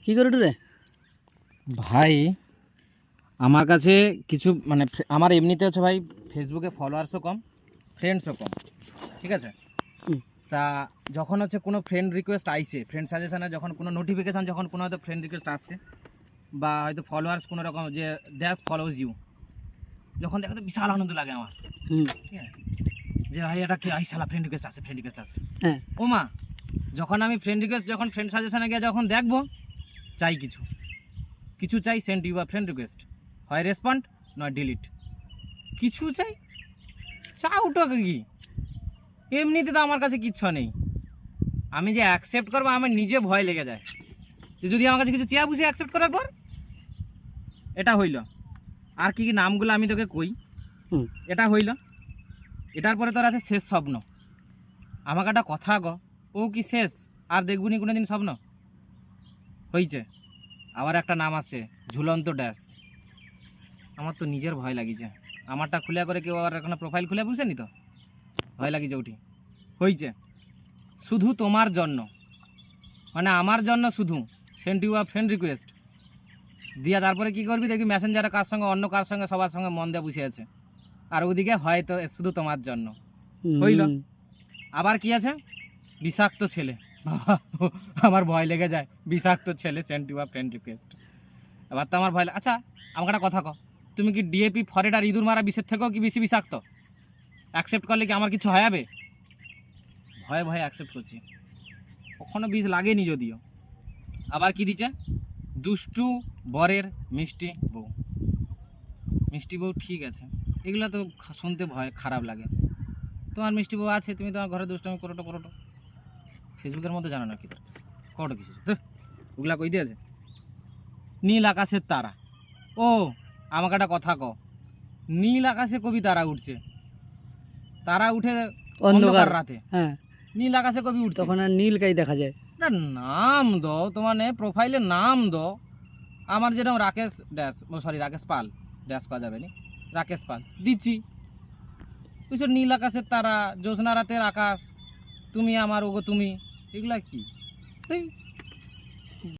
কি করে রে ভাই? আমার কাছে কিছু মানে আমার এমনিতে হচ্ছে ভাই ফেসবুকে ফলোয়ার্সও কম, ফ্রেন্ডসও কম, ঠিক আছে? তা যখন হচ্ছে কোনো ফ্রেন্ড রিকোয়েস্ট আইছে, ফ্রেন্ড সাজেশনে যখন কোনো নোটিফিকেশান, যখন কোনো হয়তো ফ্রেন্ড রিকোয়েস্ট আসছে বা হয়তো ফলোয়ার্স কোনো রকম যে ড্যাশ ফলোজ ইউ, যখন দেখো তো বিশাল আনন্দ লাগে আমার, ঠিক আছে? যে ভাই এটা কি, আই সালা ফ্রেন্ড রিকোয়েস্ট আছে, ফ্রেন্ড রিকোয়েস্ট আছে। হ্যাঁ ও মা, যখন আমি ফ্রেন্ড রিকোয়েস্ট, যখন ফ্রেন্ড সাজেশনে গিয়ে যখন দেখবো, চাই কিছু কিছু চাই, send your friend request, হয় রেসপন্ড নয় ডিলিট, কিছু চাই। চাউটা কি? এমনিতে তো আমার কাছে কিচ্ছু নেই, আমি যে অ্যাকসেপ্ট করবো আমার নিজে ভয় লেগে যায় যে যদি আমার কাছে কিছু চেয়া বুঝে অ্যাকসেপ্ট করার পর এটা হইল। আর কি কি নামগুলো আমি তোকে কই, এটা হইল, এটার পরে তোর আছে শেষ স্বপ্ন। আমাকে একটা কথা গ, ও কি শেষ? আর দেখবুনি কোনো দিন স্বপ্ন হইছে? আবার একটা নাম আছে ঝুলন্ত ড্যাশ। আমার তো নিজের ভয় লাগিছে, আমারটা খুলে করে কেউ আর এখন প্রোফাইল খুলে বুঝেনি তো, ভয় লাগিছে উঠি। হইছে শুধু তোমার জন্য, মানে আমার জন্য শুধু, send you a friend request দিয়া তারপরে কি করবি দেখবি মেসেঞ্জারে কার সঙ্গে, অন্য কার সঙ্গে, সবার সঙ্গে মন দিয়ে বসে আছে, আর ওদিকে হয়তো শুধু তোমার জন্য হইল। আবার কি আছে, বিষাক্ত ছেলে। বাবা, আমার ভয় লেগে যায়, বিষাক্ত ছেলে send you a friend request. এবার তো আমার ভয় লাগে। আচ্ছা আমাকে একটা কথা কও, তুমি কি ডিএপি ফরেট আর ইঁদুর মারা বিষের থেকেও কি বেশি বিষাক্ত? অ্যাকসেপ্ট করলে কি আমার কিছু হবে? ভয়ে ভয়ে অ্যাকসেপ্ট করছি, কখনো বিষ লাগেনি যদিও। আবার কি দিচ্ছে, দুষ্টু বরের মিষ্টি বউ। মিষ্টি বউ ঠিক আছে, এগুলো তো শুনতে ভয় খারাপ লাগে। তোমার মিষ্টি বউ আছে, তুমি তোমার ঘরে দুষ্টমি করোটো করোটো, ফেসবুকের মধ্যে জানো না কি করোটো কিছু, ওগুলা কই দিয়েছে। নীল আকাশের তারা, ও আমাকে একটা কথা ক, নীল আকাশে কবি তারা উঠছে, তারা উঠে অন্ধকার রাতে, হ্যাঁ নীল আকাশে কবি উঠছে, তখন আর নীল কাই দেখা যায়। একটা নাম দো, তোমার প্রোফাইলের নাম দো। আমার যেরকম রাকেশ ড্যাশ, সরি রাকেশ পাল, ড্যাশ করা যাবে না, রাকেশ পাল দিচ্ছি। বুঝছো, নীল আকাশের তারা, জ্যোৎস্না রাতের আকাশ, তুমি আমার ওগো তুমি, এগুলা কি?